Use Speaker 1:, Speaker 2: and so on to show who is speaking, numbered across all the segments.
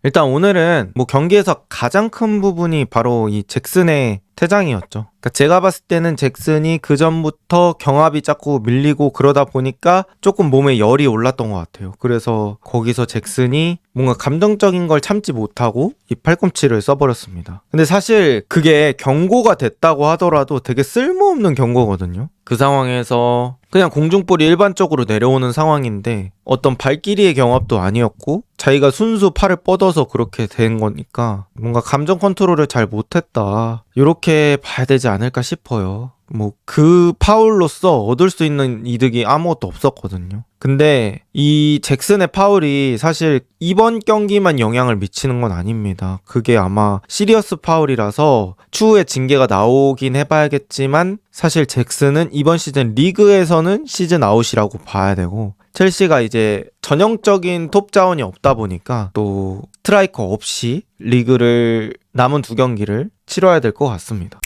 Speaker 1: 일단 오늘은 뭐 경기에서 가장 큰 부분이 바로 이 잭슨의 퇴장이었죠. 그러니까 제가 봤을 때는 잭슨이 그 전부터 경합이 자꾸 밀리고 그러다 보니까 조금 몸에 열이 올랐던 것 같아요. 그래서 거기서 잭슨이 뭔가 감정적인 걸 참지 못하고 이 팔꿈치를 써버렸습니다. 근데 사실 그게 경고가 됐다고 하더라도 되게 쓸모없는 경고거든요. 그 상황에서 그냥 공중볼이 일반적으로 내려오는 상황인데 어떤 발길이의 경합도 아니었고 자기가 순수 팔을 뻗어서 그렇게 된 거니까 뭔가 감정 컨트롤을 잘 못했다, 이렇게 봐야 되지 않을까 싶어요. 뭐 그 파울로서 얻을 수 있는 이득이 아무것도 없었거든요. 근데 이 잭슨의 파울이 사실 이번 경기만 영향을 미치는 건 아닙니다. 그게 아마 시리어스 파울이라서 추후에 징계가 나오긴 해봐야겠지만 사실 잭슨은 이번 시즌 리그에서는 시즌 아웃이라고 봐야 되고, 첼시가 이제 전형적인 톱 자원이 없다 보니까 또 스트라이커 없이 리그를 남은 2경기를 치러야 될 것 같습니다.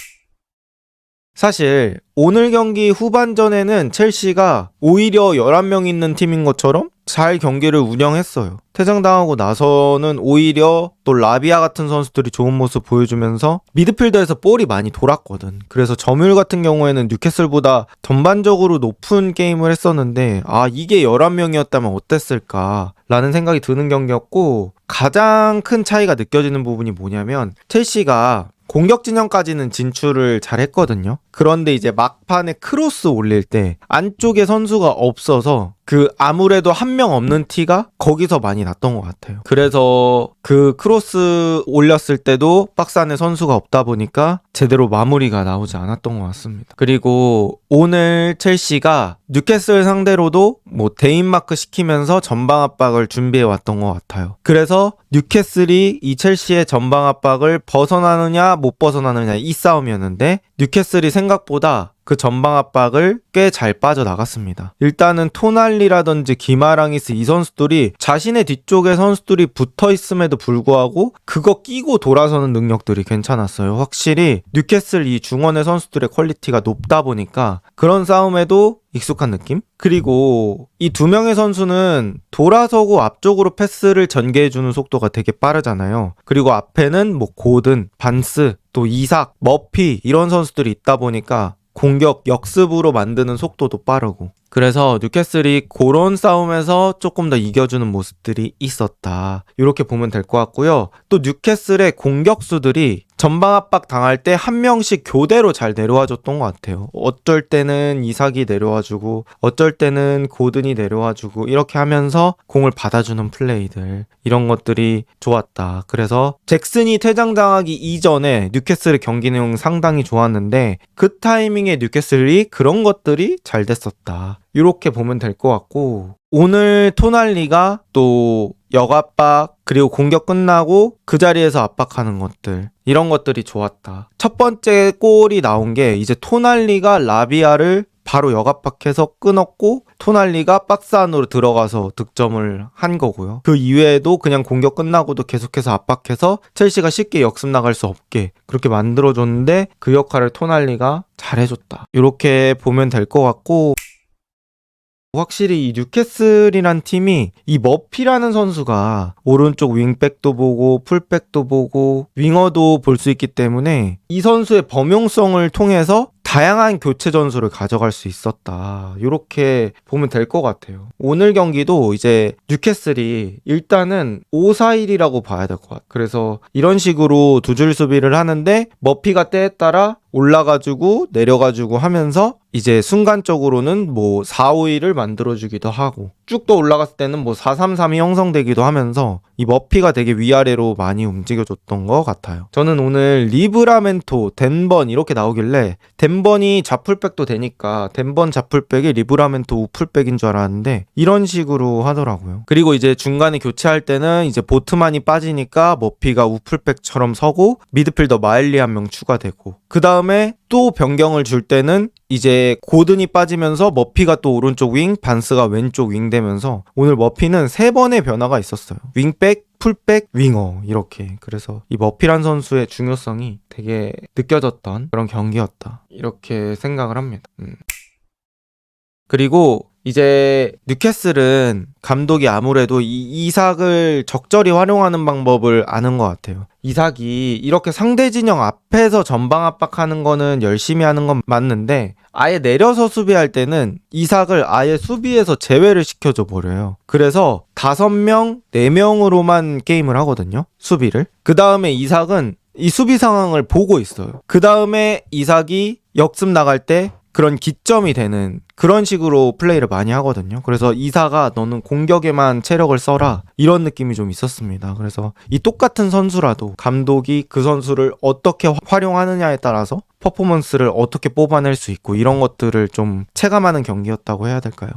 Speaker 1: 사실 오늘 경기 후반전에는 첼시가 오히려 11명 있는 팀인 것처럼 잘 경기를 운영했어요. 퇴장당하고 나서는 오히려 또 라비아 같은 선수들이 좋은 모습 보여주면서 미드필더에서 볼이 많이 돌았거든. 그래서 점유율 같은 경우에는 뉴캐슬보다 전반적으로 높은 게임을 했었는데 이게 11명이었다면 어땠을까 라는 생각이 드는 경기였고, 가장 큰 차이가 느껴지는 부분이 뭐냐면 첼시가 공격 진영까지는 진출을 잘 했거든요. 그런데 이제 막판에 크로스 올릴 때 안쪽에 선수가 없어서 아무래도 한 명 없는 티가 거기서 많이 났던 것 같아요. 그래서 그 크로스 올렸을 때도 박스 안에 선수가 없다 보니까 제대로 마무리가 나오지 않았던 것 같습니다. 그리고 오늘 첼시가 뉴캐슬 상대로도 뭐 대인마크 시키면서 전방 압박을 준비해 왔던 것 같아요. 그래서 뉴캐슬이 이 첼시의 전방 압박을 벗어나느냐 못 벗어나느냐 이 싸움이었는데, 뉴캐슬이 생각보다 그 전방 압박을 꽤 잘 빠져나갔습니다. 일단은 토날리라든지 기마랑이스 이 선수들이 자신의 뒤쪽에 선수들이 붙어있음에도 불구하고 그거 끼고 돌아서는 능력들이 괜찮았어요. 확실히 뉴캐슬 이 중원의 선수들의 퀄리티가 높다 보니까 그런 싸움에도 익숙한 느낌? 그리고 이 2명의 선수는 돌아서고 앞쪽으로 패스를 전개해주는 속도가 되게 빠르잖아요. 그리고 앞에는 뭐 고든, 반스, 또 이삭, 머피 이런 선수들이 있다 보니까 공격 역습으로 만드는 속도도 빠르고, 그래서 뉴캐슬이 그런 싸움에서 조금 더 이겨주는 모습들이 있었다, 이렇게 보면 될 것 같고요. 또 뉴캐슬의 공격수들이 전방 압박 당할 때 한 명씩 교대로 잘 내려와 줬던 것 같아요. 어쩔 때는 이삭이 내려와주고 어쩔 때는 고든이 내려와주고 이렇게 하면서 공을 받아주는 플레이들, 이런 것들이 좋았다. 그래서 잭슨이 퇴장당하기 이전에 뉴캐슬의 경기 내용 상당히 좋았는데 그 타이밍에 뉴캐슬이 그런 것들이 잘 됐었다, 이렇게 보면 될 것 같고, 오늘 토날리가 또 역압박 그리고 공격 끝나고 그 자리에서 압박하는 것들, 이런 것들이 좋았다. 첫 번째 골이 나온 게 이제 토날리가 라비아를 바로 역압박해서 끊었고 토날리가 박스 안으로 들어가서 득점을 한 거고요. 그 이외에도 그냥 공격 끝나고도 계속해서 압박해서 첼시가 쉽게 역습 나갈 수 없게 그렇게 만들어줬는데 그 역할을 토날리가 잘해줬다, 이렇게 보면 될 것 같고, 확실히 이 뉴캐슬이란 팀이 이 머피라는 선수가 오른쪽 윙백도 보고 풀백도 보고 윙어도 볼 수 있기 때문에 이 선수의 범용성을 통해서 다양한 교체 전술을 가져갈 수 있었다, 이렇게 보면 될 것 같아요. 오늘 경기도 이제 뉴캐슬이 일단은 5-4-1이라고 봐야 될 것 같아요. 그래서 이런 식으로 2줄 수비를 하는데 머피가 때에 따라 올라가지고 내려가지고 하면서 이제 순간적으로는 뭐 4-5-1을 만들어주기도 하고 쭉 더 올라갔을 때는 뭐 4-3-3이 형성되기도 하면서 이 머피가 되게 위아래로 많이 움직여줬던 것 같아요. 저는 오늘 리브라멘토, 덴번 이렇게 나오길래 덴번이 좌풀백도 되니까 덴번 좌풀백이 리브라멘토 우풀백인 줄 알았는데 이런 식으로 하더라고요. 그리고 이제 중간에 교체할 때는 이제 보트만이 빠지니까 머피가 우풀백처럼 서고 미드필더 마일리 한 명 추가되고, 그 다음에 또 변경을 줄 때는 이제 고든이 빠지면서 머피가 또 오른쪽 윙, 반스가 왼쪽 윙 되면서 오늘 머피는 3번의 변화가 있었어요. 윙백, 풀백, 윙어 이렇게. 그래서 이 머피란 선수의 중요성이 되게 느껴졌던 그런 경기였다, 이렇게 생각을 합니다. 그리고 이제 뉴캐슬은 감독이 아무래도 이 이삭을 적절히 활용하는 방법을 아는 것 같아요. 이삭이 이렇게 상대 진영 앞에서 전방 압박하는 거는 열심히 하는 건 맞는데 아예 내려서 수비할 때는 이삭을 아예 수비에서 제외를 시켜줘 버려요. 그래서 5명, 4명으로만 게임을 하거든요. 수비를. 그 다음에 이삭은 이 수비 상황을 보고 있어요. 그 다음에 이삭이 역습 나갈 때 그런 기점이 되는 그런 식으로 플레이를 많이 하거든요. 그래서 이사가 너는 공격에만 체력을 써라 이런 느낌이 좀 있었습니다. 그래서 이 똑같은 선수라도 감독이 그 선수를 어떻게 활용하느냐에 따라서 퍼포먼스를 어떻게 뽑아낼 수 있고 이런 것들을 좀 체감하는 경기였다고 해야 될까요?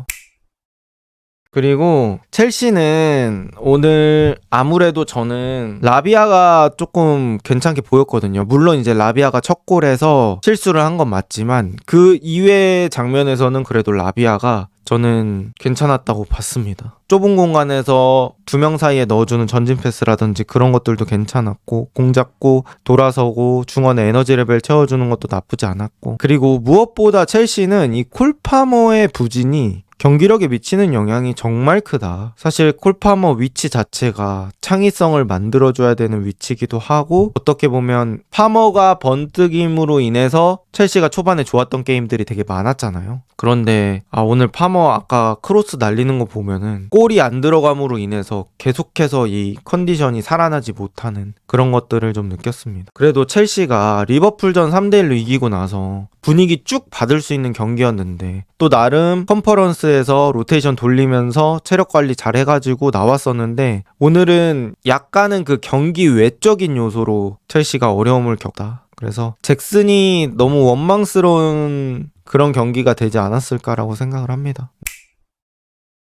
Speaker 1: 그리고 첼시는 오늘 아무래도 저는 라비아가 조금 괜찮게 보였거든요. 물론 이제 라비아가 첫 골에서 실수를 한 건 맞지만 그 이외의 장면에서는 그래도 라비아가 저는 괜찮았다고 봤습니다. 좁은 공간에서 2명 사이에 넣어주는 전진 패스라든지 그런 것들도 괜찮았고 공 잡고 돌아서고 중원에 에너지 레벨 채워주는 것도 나쁘지 않았고 그리고 무엇보다 첼시는 이 콜파머의 부진이 경기력에 미치는 영향이 정말 크다. 사실 콜파머 위치 자체가 창의성을 만들어줘야 되는 위치이기도 하고 어떻게 보면 파머가 번뜩임으로 인해서 첼시가 초반에 좋았던 게임들이 되게 많았잖아요. 그런데 오늘 파머 아까 크로스 날리는 거 보면은 골이 안 들어감으로 인해서 계속해서 이 컨디션이 살아나지 못하는 그런 것들을 좀 느꼈습니다. 그래도 첼시가 리버풀전 3대1로 이기고 나서 분위기 쭉 받을 수 있는 경기였는데 또 나름 컨퍼런스에서 로테이션 돌리면서 체력 관리 잘 해가지고 나왔었는데 오늘은 약간은 그 경기 외적인 요소로 첼시가 어려움을 겪다. 그래서 잭슨이 너무 원망스러운 그런 경기가 되지 않았을까라고 생각을 합니다.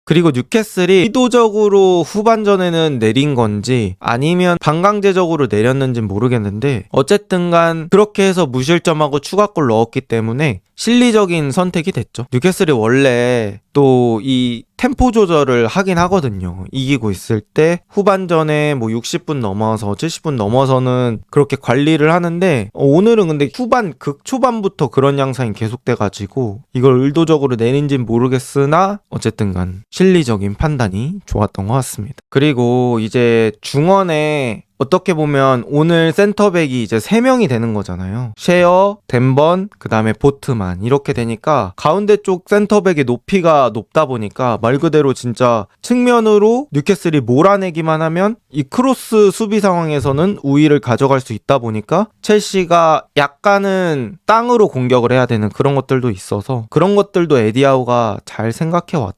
Speaker 1: 그리고 뉴캐슬이 의도적으로 후반전에는 내린 건지 아니면 반강제적으로 내렸는지는 모르겠는데 어쨌든 간 그렇게 해서 무실점하고 추가골 넣었기 때문에 실리적인 선택이 됐죠. 뉴캐슬이 원래 또 이 템포 조절을 하긴 하거든요. 이기고 있을 때 후반전에 뭐 60분 넘어서 70분 넘어서는 그렇게 관리를 하는데 오늘은 근데 후반 극초반부터 그런 양상이 계속돼가지고 이걸 의도적으로 내린진 모르겠으나 어쨌든 간 실리적인 판단이 좋았던 것 같습니다. 그리고 이제 중원에 어떻게 보면 오늘 센터백이 이제 3명이 되는 거잖아요. 쉐어, 덴번, 그 다음에 보트만 이렇게 되니까 가운데 쪽 센터백의 높이가 높다 보니까 말 그대로 진짜 측면으로 뉴캐슬이 몰아내기만 하면 이 크로스 수비 상황에서는 우위를 가져갈 수 있다 보니까 첼시가 약간은 땅으로 공격을 해야 되는 그런 것들도 있어서 그런 것들도 에디아우가 잘 생각해 왔다.